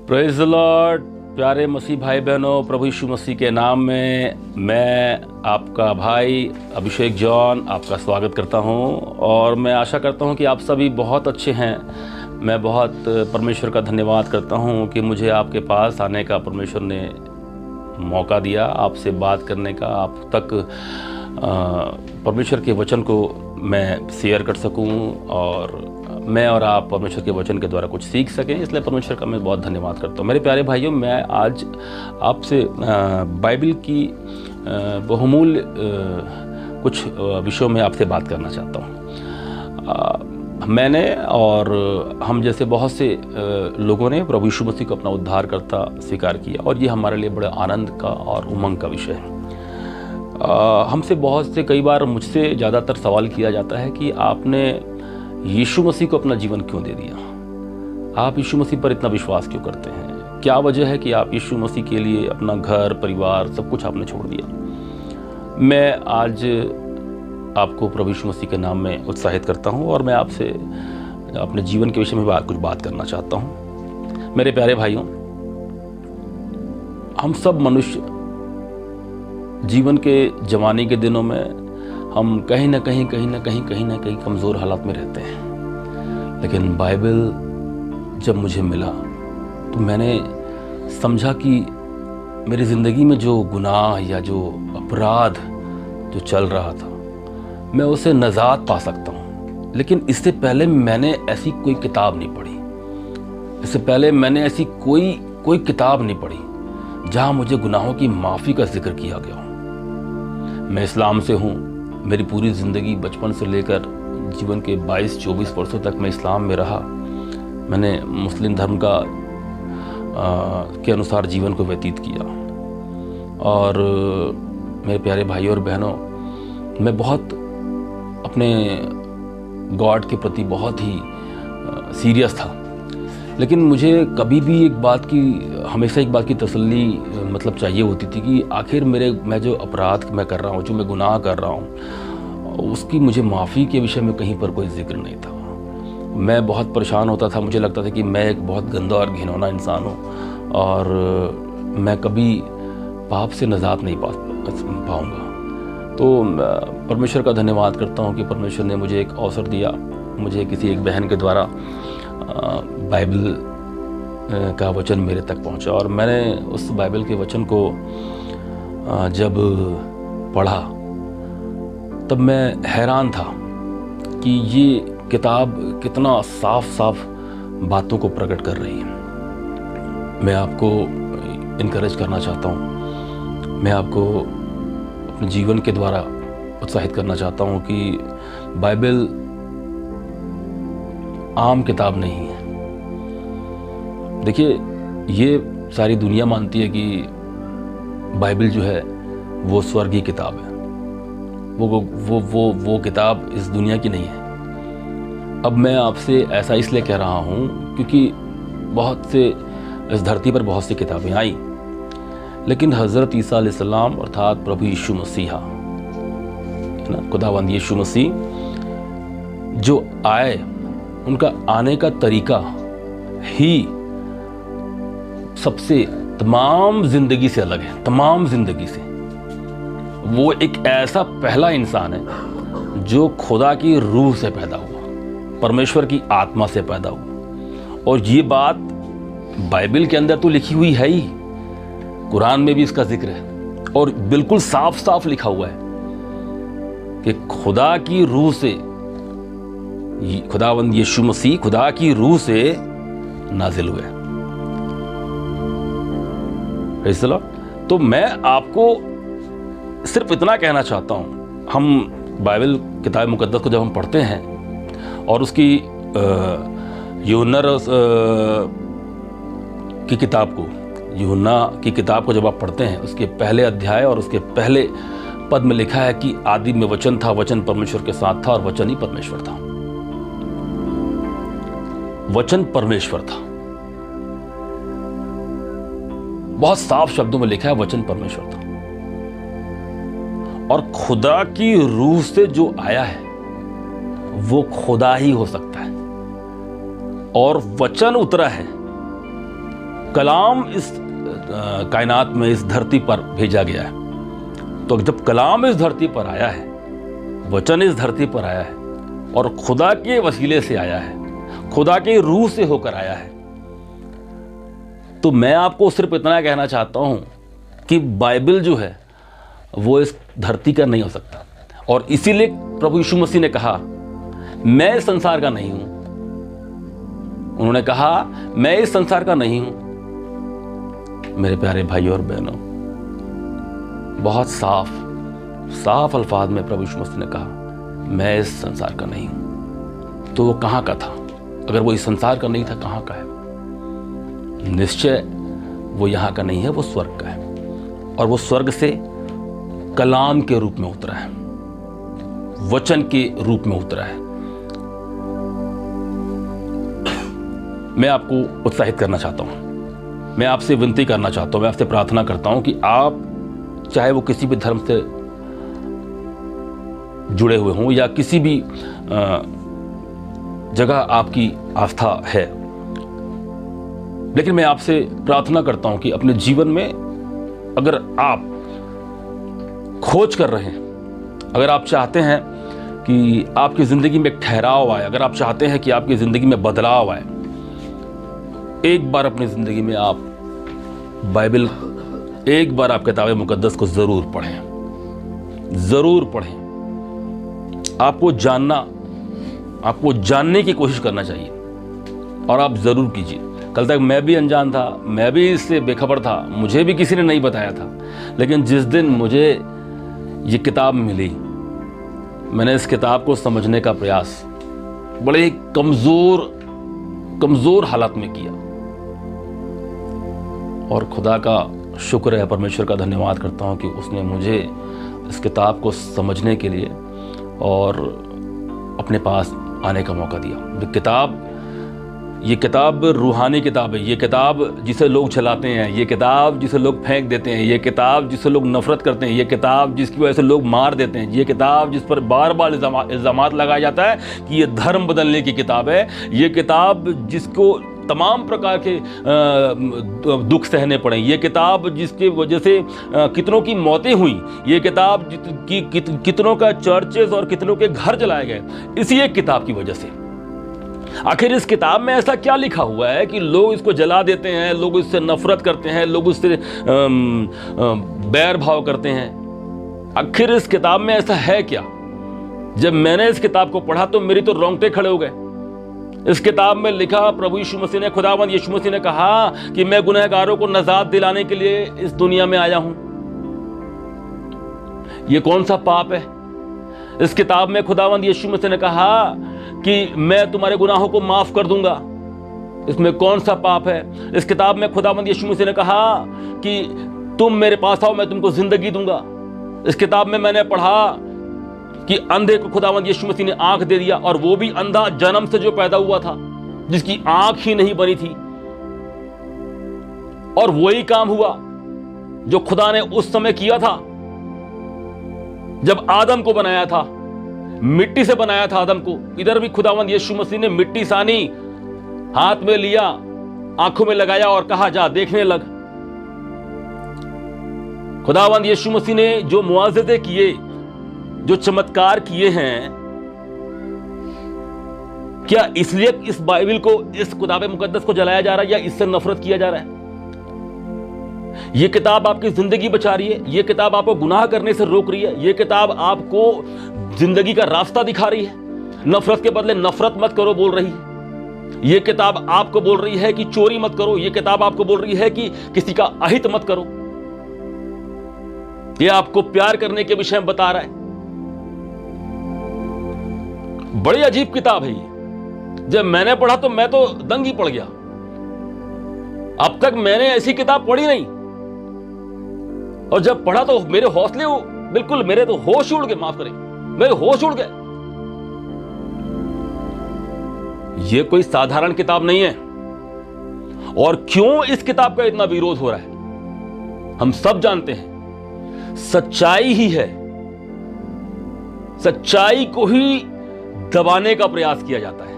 Praise the Lord. प्यारे मसीह भाई बहनों, प्रभु यीशु मसीह के नाम में मैं आपका भाई अभिषेक जॉन आपका स्वागत करता हूं और मैं आशा करता हूं कि आप सभी बहुत अच्छे हैं। मैं बहुत परमेश्वर का धन्यवाद करता हूं कि मुझे आपके पास आने का परमेश्वर ने मौका दिया, आपसे बात करने का, आप तक परमेश्वर के वचन को मैं शेयर कर सकूं और मैं और आप परमेश्वर के वचन के द्वारा कुछ सीख सकें। इसलिए परमेश्वर का मैं बहुत धन्यवाद करता हूँ। मेरे प्यारे भाइयों, मैं आज आपसे बाइबल की बहुमूल्य कुछ विषयों में आपसे बात करना चाहता हूँ। मैंने और हम जैसे बहुत से लोगों ने प्रभु यीशु मसीह को अपना उद्धारकर्ता स्वीकार किया और ये हमारे लिए बड़े आनंद का और उमंग का विषय है। हमसे बहुत से, कई बार मुझसे ज़्यादातर सवाल किया जाता है कि आपने यीशु मसीह को अपना जीवन क्यों दे दिया, आप यीशु मसीह पर इतना विश्वास क्यों करते हैं, क्या वजह है कि आप यीशु मसीह के लिए अपना घर परिवार सब कुछ आपने छोड़ दिया। मैं आज आपको प्रभु यीशु मसीह के नाम में उत्साहित करता हूं और मैं आपसे अपने जीवन के विषय में कुछ बात करना चाहता हूं। मेरे प्यारे भाइयों, हम सब मनुष्य जीवन के जवानी के दिनों में हम कहीं ना कहीं कमज़ोर हालात में रहते हैं। लेकिन बाइबल जब मुझे मिला तो मैंने समझा कि मेरी ज़िंदगी में जो गुनाह या जो अपराध जो चल रहा था, मैं उसे नजात पा सकता हूँ। लेकिन इससे पहले मैंने ऐसी कोई किताब नहीं पढ़ी, इससे पहले मैंने ऐसी कोई किताब नहीं पढ़ी जहाँ मुझे गुनाहों की माफ़ी का जिक्र किया गया हो। मैं इस्लाम से हूँ। मेरी पूरी ज़िंदगी बचपन से लेकर जीवन के 22-24 वर्षों तक मैं इस्लाम में रहा। मैंने मुस्लिम धर्म के अनुसार जीवन को व्यतीत किया और मेरे प्यारे भाइयों और बहनों, मैं बहुत अपने गॉड के प्रति बहुत ही सीरियस था। लेकिन मुझे कभी भी हमेशा एक बात की तसल्ली चाहिए होती थी कि आखिर मैं जो अपराध मैं कर रहा हूँ, जो मैं गुनाह कर रहा हूँ, उसकी मुझे माफ़ी के विषय में कहीं पर कोई जिक्र नहीं था। मैं बहुत परेशान होता था। मुझे लगता था कि मैं एक बहुत गंदा और घिनौना इंसान हूँ और मैं कभी पाप से नजात नहीं पाऊँगा। तो परमेश्वर का धन्यवाद करता हूँ कि परमेश्वर ने मुझे एक अवसर दिया। मुझे किसी एक बहन के द्वारा बाइबल का वचन मेरे तक पहुंचा और मैंने उस बाइबल के वचन को जब पढ़ा तब मैं हैरान था कि ये किताब कितना साफ बातों को प्रकट कर रही है। मैं आपको इनकरेज करना चाहता हूँ, मैं आपको अपने जीवन के द्वारा उत्साहित करना चाहता हूँ कि बाइबल आम किताब नहीं है। देखिए, ये सारी दुनिया मानती है कि बाइबल जो है वो स्वर्गीय किताब है, वो किताब इस दुनिया की नहीं है। अब मैं आपसे ऐसा इसलिए कह रहा हूँ क्योंकि इस धरती पर बहुत सी किताबें आई, लेकिन हज़रत ईसा अलैहिस्सलाम अर्थात प्रभु यीशु मसीहा, है ना, खुदावंद यीशु मसीह जो आए, उनका आने का तरीका ही सबसे तमाम जिंदगी से अलग है। तमाम जिंदगी से वो एक ऐसा पहला इंसान है जो खुदा की रूह से पैदा हुआ, परमेश्वर की आत्मा से पैदा हुआ। और ये बात बाइबल के अंदर तो लिखी हुई है ही, कुरान में भी इसका जिक्र है और बिल्कुल साफ लिखा हुआ है कि खुदा की रूह से, खुदावंद यीशु मसीह खुदा की रूह से नाजिल हुए। तो मैं आपको सिर्फ इतना कहना चाहता हूं, हम बाइबल किताब मुकद्दस को जब हम पढ़ते हैं और उसकी यूहन्ना की किताब को जब आप पढ़ते हैं, उसके पहले अध्याय और उसके पहले पद में लिखा है कि आदि में वचन था, वचन परमेश्वर के साथ था और वचन ही परमेश्वर था। वचन परमेश्वर था। बहुत साफ शब्दों में लिखा है, वचन परमेश्वर था। और खुदा की रूह से जो आया है वो खुदा ही हो सकता है। और वचन उतरा है कलाम इस कायनात में, इस धरती पर भेजा गया है। तो जब कलाम इस धरती पर आया है, वचन इस धरती पर आया है और खुदा के वसीले से आया है, खुदा के रूह से होकर आया है, तो मैं आपको सिर्फ इतना कहना चाहता हूं कि बाइबल जो है वो इस धरती का नहीं हो सकता। और इसीलिए प्रभु यीशु मसीह ने कहा, मैं इस संसार का नहीं हूं। उन्होंने कहा, मैं इस संसार का नहीं हूं। मेरे प्यारे भाइयों और बहनों, बहुत साफ अल्फाज में प्रभु यीशु मसीह ने कहा, मैं इस संसार का नहीं हूं। तो वो कहां का था? अगर वो इस संसार का नहीं था, कहां का है? निश्चय वो यहां का नहीं है, वो स्वर्ग का है। और वो स्वर्ग से कलाम के रूप में उतरा है, वचन के रूप में उतरा है। मैं आपको उत्साहित करना चाहता हूं, मैं आपसे विनती करना चाहता हूं, मैं आपसे प्रार्थना करता हूं कि आप, चाहे वो किसी भी धर्म से जुड़े हुए हों या किसी भी जगह आपकी आस्था है, लेकिन मैं आपसे प्रार्थना करता हूं कि अपने जीवन में अगर आप खोज कर रहे हैं, अगर आप चाहते हैं कि आपकी जिंदगी में एक ठहराव आए, अगर आप चाहते हैं कि आपकी जिंदगी में बदलाव आए, एक बार अपनी जिंदगी में आप बाइबल, एक बार आप किताब मुकद्दस को जरूर पढ़ें, जरूर पढ़ें। आपको जानने की कोशिश करना चाहिए और आप जरूर कीजिए। कल तक मैं भी अनजान था, मैं भी इससे बेखबर था, मुझे भी किसी ने नहीं बताया था, लेकिन जिस दिन मुझे ये किताब मिली, मैंने इस किताब को समझने का प्रयास बड़े ही कमजोर हालत में किया और खुदा का शुक्र है, परमेश्वर का धन्यवाद करता हूं कि उसने मुझे इस किताब को समझने के लिए और अपने पास आने का मौका दिया। ये किताब रूहानी किताब है। ये किताब जिसे लोग चलाते हैं, ये किताब जिसे लोग फेंक देते हैं, ये किताब जिसे लोग नफरत करते हैं, ये किताब जिसकी वजह से लोग मार देते हैं, ये किताब जिस पर बार बार इल्ज़ामात लगाया जाता है कि ये धर्म बदलने की किताब है, ये किताब जिसको तमाम प्रकार के दुख सहने पड़े, ये किताब जिसकी वजह से कितनों की मौतें हुई, ये किताब कितनों का चर्चेस और कितनों के घर जलाए गए, इसी एक किताब की वजह से। आखिर इस किताब में ऐसा क्या लिखा हुआ है कि लोग इसको जला देते हैं, लोग इससे नफरत करते हैं, लोग इससे बैर भाव करते हैं? आखिर इस किताब में ऐसा है क्या? जब मैंने इस किताब को पढ़ा तो मेरी तो रोंगटे खड़े हो गए। इस किताब में लिखा, प्रभु यीशु मसीह ने, खुदावंद यीशु मसीह ने कहा कि मैं गुनहगारों को नजात दिलाने के लिए इस दुनिया में आया हूं। यह कौन सा पाप है? इस किताब में खुदावंद यीशु मसीह ने कहा कि मैं तुम्हारे गुनाहों को माफ कर दूंगा। इसमें कौन सा पाप है? इस किताब में खुदावंद यीशु मसीह ने कहा कि तुम मेरे पास आओ, मैं तुमको जिंदगी दूंगा। इस किताब में मैंने पढ़ा कि अंधे को खुदावंद यीशु मसीह ने आंख दे दिया, और वो भी अंधा जन्म से जो पैदा हुआ था, जिसकी आंख ही नहीं बनी थी। और वही काम हुआ जो खुदा ने उस समय किया था जब आदम को बनाया था। मिट्टी से बनाया था आदम को। इधर भी खुदावंद यीशु मसीह ने मिट्टी सानी हाथ में लिया, आंखों में लगाया और कहा, जा देखने लग। खुदावंद यीशु मसीह ने जो मुआजिज़े किए, जो चमत्कार किए हैं, क्या इसलिए इस बाइबल को, इस किताब मुकद्दस को जलाया जा रहा है या इससे नफरत किया जा रहा है? यह किताब आपकी जिंदगी बचा रही है, यह किताब आपको गुनाह करने से रोक रही है, यह किताब आपको जिंदगी का रास्ता दिखा रही है। नफरत के बदले नफरत मत करो बोल रही है। यह किताब आपको बोल रही है कि चोरी मत करो। यह किताब आपको बोल रही है कि किसी का अहित मत करो। यह आपको प्यार करने के विषय में बता रहा है। बड़ी अजीब किताब है ये। जब मैंने पढ़ा तो मैं तो दंग ही पड़ गया। अब तक मैंने ऐसी किताब पढ़ी नहीं, और जब पढ़ा तो मेरे हौसले बिल्कुल, मेरे तो होश उड़ गए, माफ करें, मेरे होश उड़ गए। यह कोई साधारण किताब नहीं है। और क्यों इस किताब का इतना विरोध हो रहा है? हम सब जानते हैं, सच्चाई ही है। सच्चाई को ही दबाने का प्रयास किया जाता है।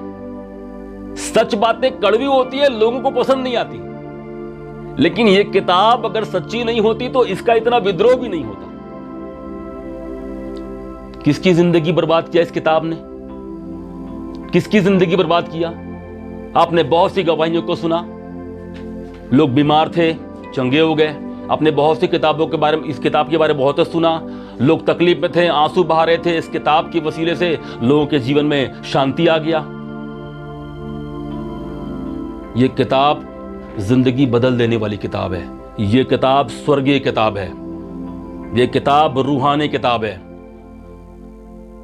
सच बातें कड़वी होती है, लोगों को पसंद नहीं आती। लेकिन ये किताब अगर सच्ची नहीं होती तो इसका इतना विद्रोह भी नहीं होता। किसकी जिंदगी बर्बाद किया इस किताब ने? किसकी जिंदगी बर्बाद किया? आपने बहुत सी गवाहियों को सुना, लोग बीमार थे, चंगे हो गए। आपने बहुत सी किताबों के बारे में, इस किताब के बारे में बहुत सुना, लोग तकलीफ में थे, आंसू बहा रहे थे। इस किताब की वसीले से लोगों के जीवन में शांति आ गया। यह किताब जिंदगी बदल देने वाली किताब है। यह किताब स्वर्गीय किताब है। यह किताब रूहानी किताब है।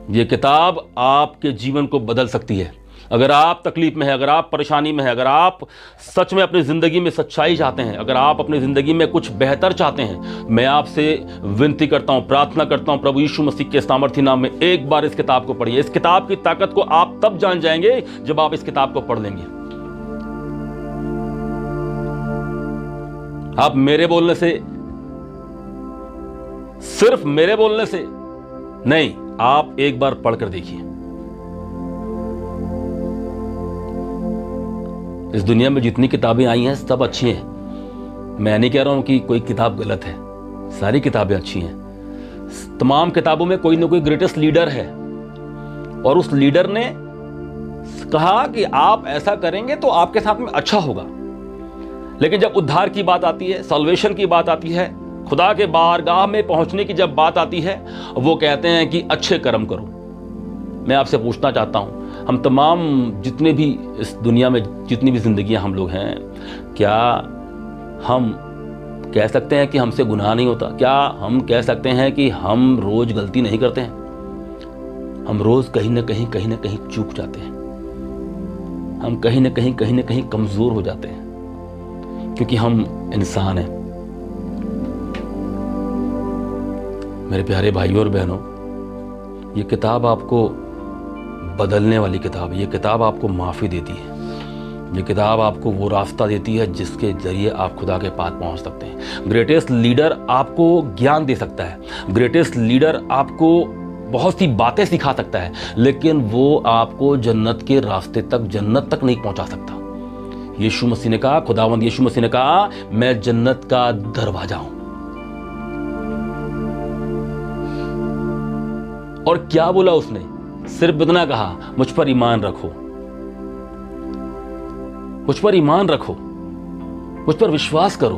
यह किताब आपके जीवन को बदल सकती है। अगर आप तकलीफ में हैं, अगर आप परेशानी में हैं, अगर आप सच में अपनी ज़िंदगी में सच्चाई चाहते हैं, अगर आप अपनी ज़िंदगी में कुछ बेहतर चाहते हैं, मैं आपसे विनती करता हूं, प्रार्थना करता हूं, प्रभु यीशु मसीह के सामर्थी नाम में एक बार इस किताब को पढ़िए। इस किताब की ताकत को आप तब जान जाएंगे जब आप इस किताब को पढ़ लेंगे। आप मेरे बोलने से, सिर्फ मेरे बोलने से नहीं, आप एक बार पढ़कर देखिए। इस दुनिया में जितनी किताबें आई हैं सब अच्छी हैं। मैं नहीं कह रहा हूं कि कोई किताब गलत है, सारी किताबें अच्छी हैं। तमाम किताबों में कोई ना कोई ग्रेटेस्ट लीडर है और उस लीडर ने कहा कि आप ऐसा करेंगे तो आपके साथ में अच्छा होगा। लेकिन जब उद्धार की बात आती है, सॉल्वेशन की बात आती है, खुदा के बारगाह में पहुंचने की जब बात आती है, वो कहते हैं कि अच्छे कर्म करो। मैं आपसे पूछना चाहता हूं, हम तमाम जितने भी इस दुनिया में जितनी भी जिंदगियां हम लोग हैं, क्या हम कह सकते हैं कि हमसे गुनाह नहीं होता? क्या हम कह सकते हैं कि हम रोज गलती नहीं करते हैं? हम रोज कहीं ना कहीं चूक जाते हैं। हम कहीं ना कहीं कमजोर हो जाते हैं, क्योंकि हम इंसान हैं। मेरे प्यारे भाइयों और बहनों, ये किताब आपको बदलने वाली किताब है। ये किताब आपको माफ़ी देती है। ये किताब आपको वो रास्ता देती है जिसके जरिए आप खुदा के पास पहुंच सकते हैं। ग्रेटेस्ट लीडर आपको ज्ञान दे सकता है। ग्रेटेस्ट लीडर आपको बहुत सी बातें सिखा सकता है, लेकिन वो आपको जन्नत के रास्ते तक, जन्नत तक नहीं पहुंचा सकता। यीशु मसीह ने कहा, खुदावंद यीशु मसीह ने कहा, मैं जन्नत का दरवाजा हूं। और क्या बोला उसने? सिर्फ इतना कहा, मुझ पर ईमान रखो, मुझ पर ईमान रखो, मुझ पर विश्वास करो।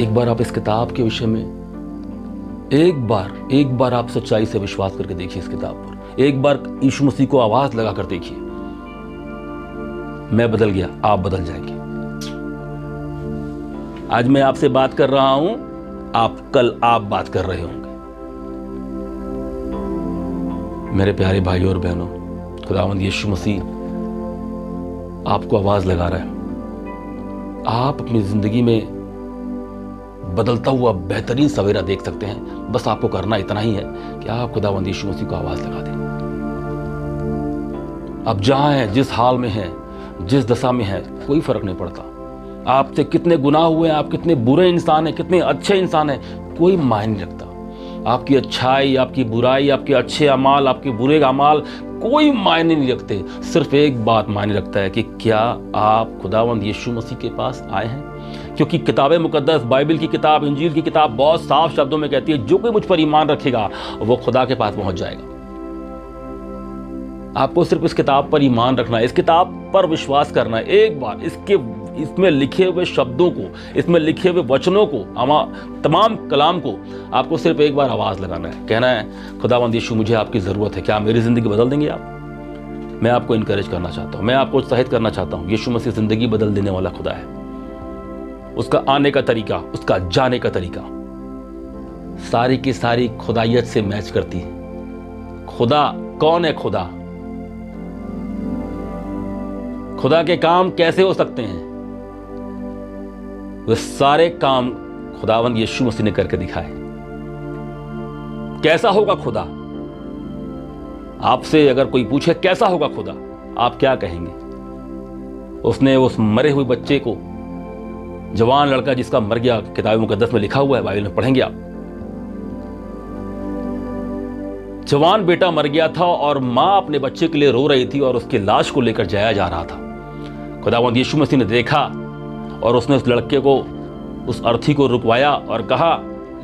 एक बार आप इस किताब के विषय में एक बार आप सच्चाई से विश्वास करके देखिए इस किताब पर। एक बार यीशु मसीह को आवाज लगाकर देखिए। मैं बदल गया, आप बदल जाएंगे। आज मैं आपसे बात कर रहा हूं, कल आप बात कर रहे होंगे। मेरे प्यारे भाइयों और बहनों, खुदावंद यीशु मसीह आपको आवाज लगा रहा है। आप अपनी जिंदगी में बदलता हुआ बेहतरीन सवेरा देख सकते हैं। बस आपको करना इतना ही है कि आप खुदावंद यीशु मसीह को आवाज लगा दें। आप जहां हैं, जिस हाल में हैं, जिस दशा में हैं, कोई फर्क नहीं पड़ता। आपसे कितने गुनाह हुए हैं, आप कितने बुरे इंसान हैं, कितने अच्छे इंसान हैं, कोई मायने नहीं रखता। आपकी अच्छाई, आपकी बुराई, आपके अच्छे अमाल, आपके बुरे अमाल कोई मायने नहीं रखते। सिर्फ एक बात मायने रखता है कि क्या आप खुदावंद यीशु मसीह के पास आए हैं। क्योंकि किताब मुकद्दस, बाइबल की किताब, इंजील की किताब बहुत साफ शब्दों में कहती है, जो कोई मुझ पर ईमान रखेगा वो खुदा के पास पहुंच जाएगा। आपको सिर्फ इस किताब पर ईमान रखना है, इस किताब पर विश्वास करना है। एक बार इसमें लिखे हुए शब्दों को, इसमें लिखे हुए वचनों को, तमाम कलाम को आपको सिर्फ एक बार आवाज लगाना है। कहना है, खुदावंद यीशु मुझे आपकी जरूरत है, क्या मेरी जिंदगी बदल देंगे आप? मैं आपको इनकरेज करना चाहता हूं, मैं आपको उत्साहित करना चाहता हूं। यीशु मसीह जिंदगी बदल देने वाला खुदा है। उसका आने का तरीका, उसका जाने का तरीका सारी की सारी खुदाइयत से मैच करती है। खुदा कौन है? खुदा के काम कैसे हो सकते हैं? वे सारे काम खुदावंद यीशु मसीह ने करके दिखाए। कैसा होगा खुदा? आपसे अगर कोई पूछे कैसा होगा खुदा, आप क्या कहेंगे? उसने उस मरे हुए बच्चे को, जवान लड़का जिसका मर गया, किताब मुकद्दस में लिखा हुआ है, बाइबल में पढ़ेंगे आप। जवान बेटा मर गया था और मां अपने बच्चे के लिए रो रही थी और उसकी लाश को लेकर जाया जा रहा था। खुदावंद यीशु मसीह ने देखा और उसने उस लड़के को, उस अर्थी को रुकवाया और कहा,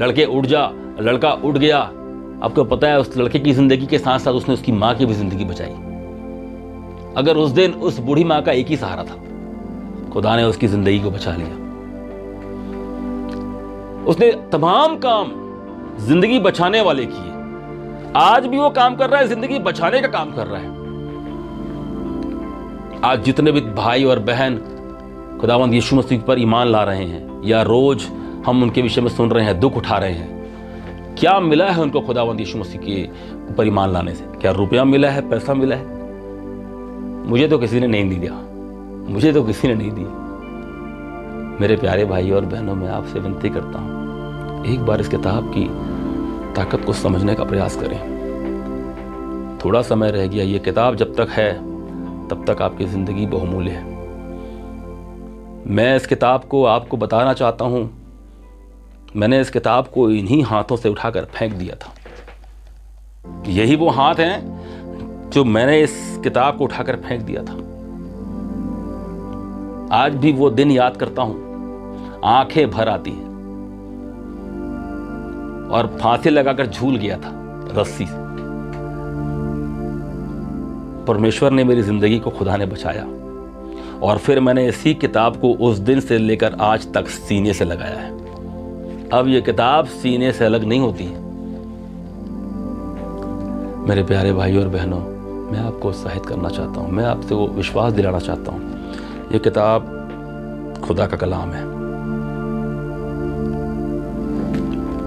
लड़के उठ जा। लड़का उठ गया। आपको पता है उस लड़के की ज़िंदगी के साथ साथ उसने उसकी माँ की भी ज़िंदगी बचाई। अगर उस दिन उस बूढ़ी माँ का एक ही सहारा था, खुदा ने उसकी ज़िंदगी को बचा लिया। उसने तमाम काम ज़िंदगी बचाने वाले किए। आज भी वो काम कर रहा है, ज़िंदगी बचाने का काम कर रहा है। आज जितने भी भाई और बहन खुदावंद यीशु मसीह पर ईमान ला रहे हैं या रोज हम उनके विषय में सुन रहे हैं, दुख उठा रहे हैं, क्या मिला है उनको खुदावंद यीशु मसीह के ऊपर ईमान लाने से? क्या रुपया मिला है, पैसा मिला है? मुझे तो किसी ने नहीं दिया, मुझे तो किसी ने नहीं दिया। मेरे प्यारे भाई और बहनों, मैं आपसे विनती करता हूं, एक बार इस किताब की ताकत को समझने का प्रयास करें। थोड़ा समय रह गया, ये किताब जब तक है तब तक आपकी ज़िंदगी बहुमूल्य है। मैं इस किताब को आपको बताना चाहता हूं, मैंने इस किताब को इन्हीं हाथों से उठाकर फेंक दिया था। यही वो हाथ हैं जो मैंने इस किताब को उठाकर फेंक दिया था। आज भी वो दिन याद करता हूं, आंखें भर आती हैं। और फांसी लगाकर झूल गया था रस्सी से। परमेश्वर ने मेरी जिंदगी को खुदा ने बचाया और फिर मैंने इसी किताब को उस दिन से लेकर आज तक सीने से लगाया है। अब ये किताब सीने से अलग नहीं होती है। मेरे प्यारे भाई और बहनों, मैं आपको उत्साहित करना चाहता हूं, मैं आपसे वो विश्वास दिलाना चाहता हूं, ये किताब खुदा का कलाम है।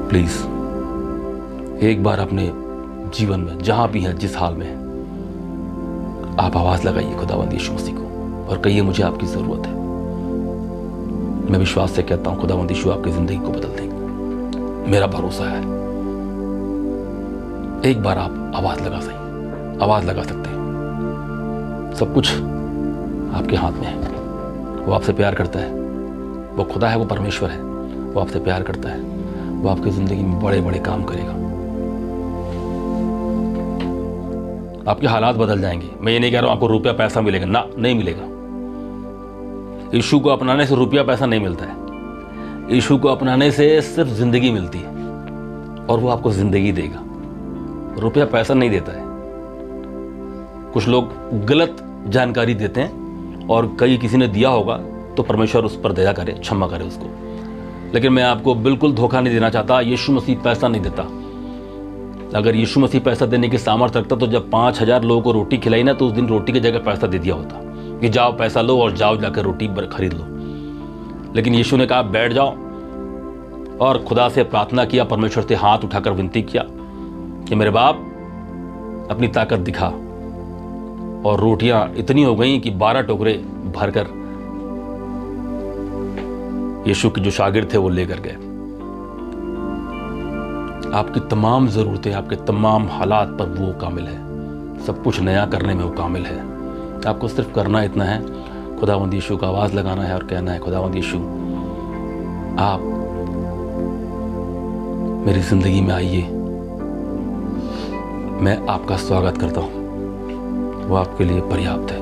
प्लीज एक बार अपने जीवन में जहां भी हैं, जिस हाल में हैं, आप आवाज लगाइए खुदावंद यीशु मसीह को और कहिए, मुझे आपकी जरूरत है। मैं विश्वास से कहता हूं, खुदावंद यीशु आपकी जिंदगी को बदल देंगे, मेरा भरोसा है। एक बार आप आवाज लगा सकते हैं। सब कुछ आपके हाथ में है। वो आपसे प्यार करता है, वो खुदा है, वो परमेश्वर है, वो आपसे प्यार करता है, वो आपकी जिंदगी में बड़े बड़े काम करेगा। आपके हालात बदल जाएंगे। मैं ये नहीं कह रहा हूं आपको रुपया पैसा मिलेगा, ना, नहीं मिलेगा। यीशु को अपनाने से रुपया पैसा नहीं मिलता है। यीशु को अपनाने से सिर्फ जिंदगी मिलती है और वो आपको जिंदगी देगा। रुपया पैसा नहीं देता है। कुछ लोग गलत जानकारी देते हैं और कहीं किसी ने दिया होगा तो परमेश्वर उस पर दया करे, क्षमा करे उसको। लेकिन मैं आपको बिल्कुल धोखा नहीं देना चाहता। यीशु मसीह पैसा नहीं देता। अगर यीशु मसीह पैसा देने की सामर्थ्य रखता तो जब 5000 लोगों को रोटी खिलाई ना, तो उस दिन रोटी की जगह पैसा दे दिया होता कि जाओ पैसा लो और जाओ जाकर रोटी खरीद लो। लेकिन यीशु ने कहा बैठ जाओ और खुदा से प्रार्थना किया, परमेश्वर से हाथ उठाकर विनती किया कि मेरे बाप अपनी ताकत दिखा। और रोटियां इतनी हो गई कि 12 टोकरे भरकर यीशु के जो शागिर्द थे वो लेकर गए। आपकी तमाम जरूरतें, आपके तमाम हालात पर वो कामिल है। सब कुछ नया करने में वो कामिल है। आपको सिर्फ करना इतना है, खुदावंद यीशु का आवाज लगाना है और कहना है, खुदावंद यीशु आप मेरी जिंदगी में आइए, मैं आपका स्वागत करता हूं। वो आपके लिए पर्याप्त है।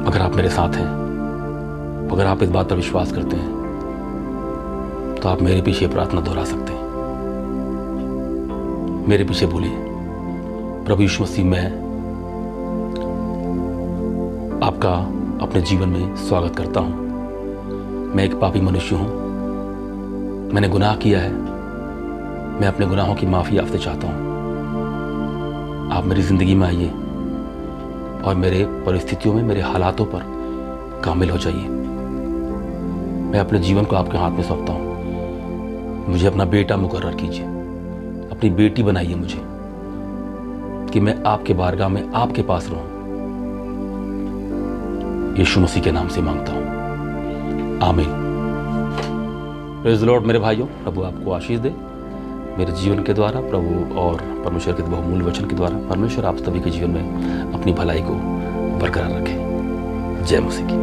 अगर आप मेरे साथ हैं, अगर आप इस बात पर विश्वास करते हैं, तो आप मेरे पीछे प्रार्थना दोहरा सकते हैं। मेरे पीछे बोलिए, प्रभु यीशु मसीह, मैं आपका अपने जीवन में स्वागत करता हूं। मैं एक पापी मनुष्य हूं, मैंने गुनाह किया है, मैं अपने गुनाहों की माफी आपसे चाहता हूं। आप मेरी जिंदगी में आइए और मेरे परिस्थितियों में, मेरे हालातों पर कामिल हो जाइए। मैं अपने जीवन को आपके हाथ में सौंपता हूं। मुझे अपना बेटा मुकर्रर कीजिए, अपनी बेटी बनाइए मुझे, कि मैं आपके बारगाह में आपके पास रहूं। यीशु मसीह के नाम से मांगता हूं, आमीन। Praise the Lord. मेरे भाइयों, प्रभु आपको आशीष दे मेरे जीवन के द्वारा, प्रभु और परमेश्वर के बहुमूल्य वचन के द्वारा। परमेश्वर आप सभी के जीवन में अपनी भलाई को बरकरार रखे। जय मसीह की।